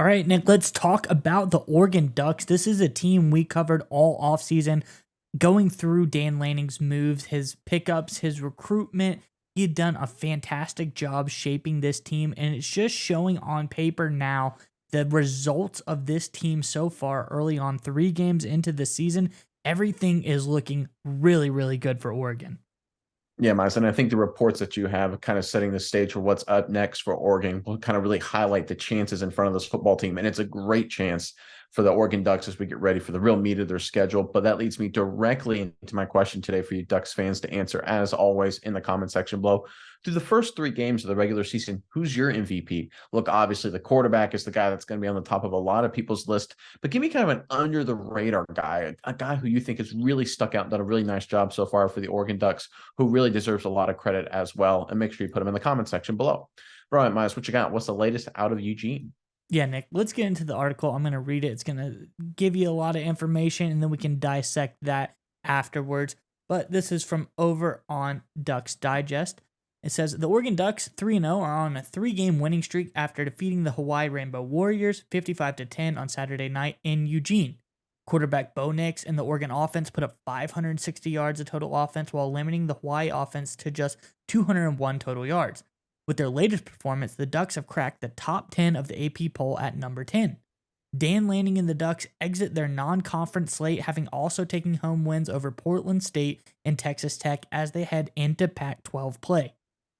All right, Nick, let's talk about the Oregon Ducks. This is a team we covered all offseason, going through Dan Lanning's moves, his pickups, his recruitment. He had done a fantastic job shaping this team, and it's just showing on paper now the results of this team so far early on, 3 games into the season. Everything is looking really, really good for Oregon. Yeah, Miles, and I think the reports that you have kind of setting the stage for what's up next for Oregon will kind of really highlight the chances in front of this football team. And it's a great chance for the Oregon Ducks as we get ready for the real meat of their schedule. But that leads me directly into my question today for you Ducks fans to answer, as always, in the comment section below. Through the first 3 games of the regular season, who's your MVP? Look, obviously, the quarterback is the guy that's going to be on the top of a lot of people's list, but give me kind of an under the radar guy, a guy who you think has really stuck out and done a really nice job so far for the Oregon Ducks, who really deserves a lot of credit as well. And make sure you put them in the comment section below. All right, Miles, what you got? What's the latest out of Eugene? Yeah, Nick, let's get into the article. I'm going to read it. It's going to give you a lot of information, and then we can dissect that afterwards. But this is from over on Ducks Digest. It says the Oregon Ducks 3-0 are on a 3-game winning streak after defeating the Hawaii Rainbow Warriors 55-10 on Saturday night in Eugene. Quarterback Bo Nix and the Oregon offense put up 560 yards of total offense while limiting the Hawaii offense to just 201 total yards. With their latest performance, the Ducks have cracked the top 10 of the AP poll at number 10. Dan Lanning and the Ducks exit their non-conference slate, having also taken home wins over Portland State and Texas Tech as they head into Pac-12 play.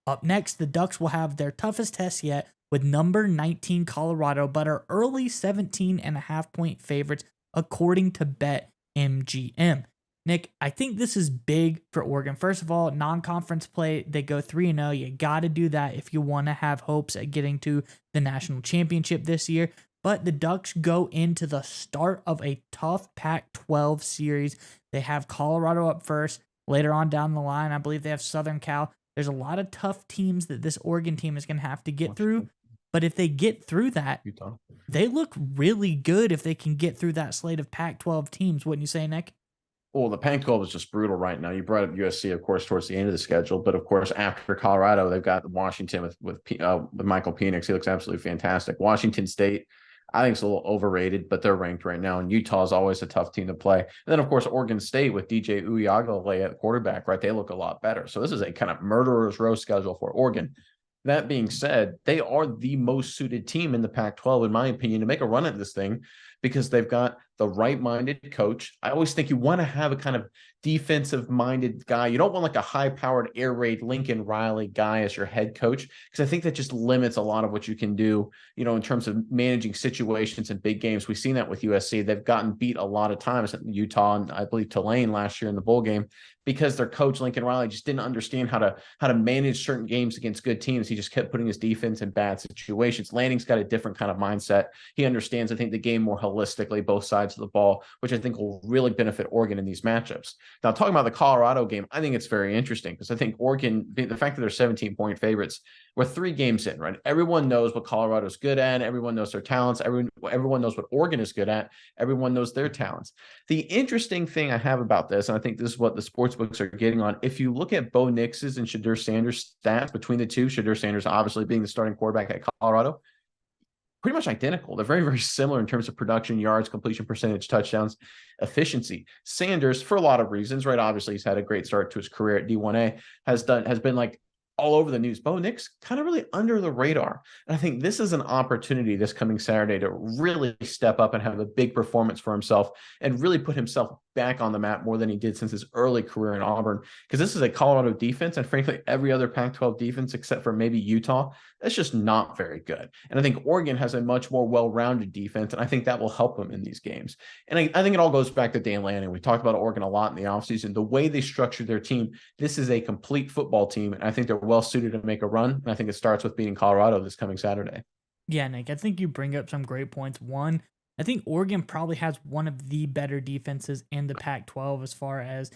Up next, the Ducks will have their toughest test yet with number 19 Colorado, but are early 17.5-point favorites according to BetMGM. Nick, I think this is big for Oregon. First of all, non-conference play, they go 3-0. You got to do that if you want to have hopes at getting to the national championship this year. But the Ducks go into the start of a tough Pac-12 series. They have Colorado up first. Later on down the line, I believe they have Southern Cal. There's a lot of tough teams that this Oregon team is going to have to get through. But if they get through that, Utah. they look really good if they can get through that slate of Pac-12 teams. Wouldn't you say, Nick? Well, the Pac-12 is just brutal right now. You brought up USC, of course, towards the end of the schedule, but of course, after Colorado, they've got Washington with Michael Penix. He looks absolutely fantastic. Washington State, I think it's a little overrated, but they're ranked right now. And Utah is always a tough team to play. And then, of course, Oregon State with DJ Uiagalelei at quarterback, right? They look a lot better. So this is a kind of murderer's row schedule for Oregon. That being said, they are the most suited team in the Pac-12, in my opinion, to make a run at this thing because they've got the right-minded coach. I always think you want to have a kind of defensive-minded guy. You don't want like a high-powered air raid Lincoln Riley guy as your head coach because I think that just limits a lot of what you can do, in terms of managing situations in big games. We've seen that with USC. They've gotten beat a lot of times at Utah and I believe Tulane last year in the bowl game because their coach Lincoln Riley just didn't understand how to manage certain games against good teams. He just kept putting his defense in bad situations. Lanning's got a different kind of mindset. He understands, I think, the game more holistically, both sides of the ball, which I think will really benefit Oregon in these matchups. Now, talking about the Colorado game, I think it's very interesting because I think Oregon, the fact that they're 17-point favorites, we're 3 games in, right? Everyone knows what Colorado's good at. Everyone knows their talents. Everyone knows what Oregon is good at. Everyone knows their talents. The interesting thing I have about this, and I think this is what the sports books are getting on, if you look at Bo Nix's and Shedeur Sanders' stats between the two, Shedeur Sanders obviously being the starting quarterback at Colorado, pretty much identical. They're very, very similar in terms of production, yards, completion percentage, touchdowns, efficiency. Sanders, for a lot of reasons, right? Obviously, he's had a great start to his career at D1A, has been like all over the news. Bo Nix kind of really under the radar. And I think this is an opportunity this coming Saturday to really step up and have a big performance for himself and really put himself back on the map more than he did since his early career in Auburn. Because this is a Colorado defense, and frankly, every other Pac-12 defense except for maybe Utah, that's just not very good. And I think Oregon has a much more well-rounded defense, and I think that will help them in these games. And I think it all goes back to Dan Lanning. We talked about Oregon a lot in the offseason. The way they structured their team, this is a complete football team, and I think they're well-suited to make a run. And I think it starts with beating Colorado this coming Saturday. Yeah, Nick, I think you bring up some great points. One, I think Oregon probably has one of the better defenses in the Pac-12 as far as,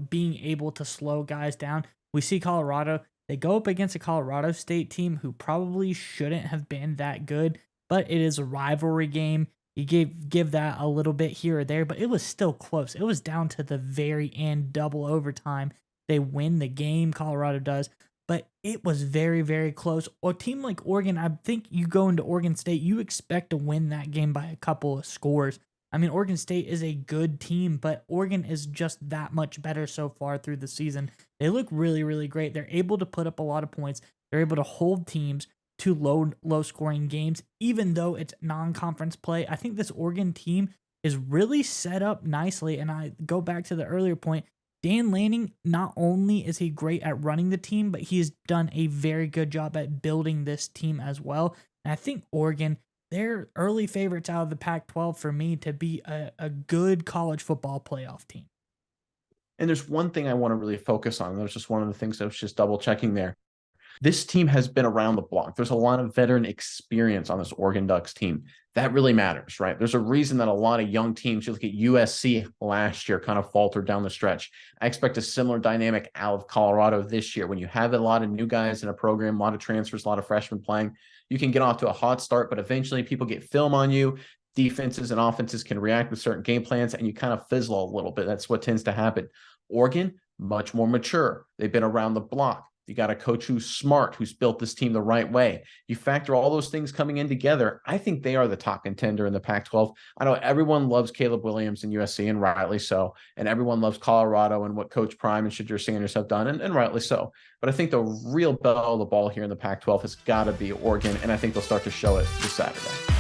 being able to slow guys down. We see Colorado, they go up against a Colorado State team who probably shouldn't have been that good, but it is a rivalry game. You give that a little bit here or there, but it was still close. It was down to the very end, double overtime. They win the game, Colorado does. but it was very, very close. A team like Oregon, I think you go into Oregon State, you expect to win that game by a couple of scores. I mean, Oregon State is a good team, but Oregon is just that much better so far through the season. They look really, really great. They're able to put up a lot of points. They're able to hold teams to low scoring games, even though it's non-conference play. I think this Oregon team is really set up nicely. And I go back to the earlier point. Dan Lanning, not only is he great at running the team, but he's done a very good job at building this team as well. And I think Oregon, they're early favorites out of the Pac-12 for me to be a good college football playoff team. And there's one thing I want to really focus on. That was just one of the things I was just double checking there. This team has been around the block. There's a lot of veteran experience on this Oregon Ducks team. That really matters, right? There's a reason that a lot of young teams, you look at USC last year, kind of faltered down the stretch. I expect a similar dynamic out of Colorado this year. When you have a lot of new guys in a program, a lot of transfers, a lot of freshmen playing, you can get off to a hot start, but eventually people get film on you. Defenses and offenses can react with certain game plans, and you kind of fizzle a little bit. That's what tends to happen. Oregon, much more mature. They've been around the block. You got a coach who's smart, who's built this team the right way. You factor all those things coming in together. I think they are the top contender in the Pac-12. I know everyone loves Caleb Williams and USC, and rightly so. And everyone loves Colorado and what Coach Prime and Shadur Sanders have done, and rightly so. But I think the real bell of the ball here in the Pac-12 has got to be Oregon, and I think they'll start to show it this Saturday.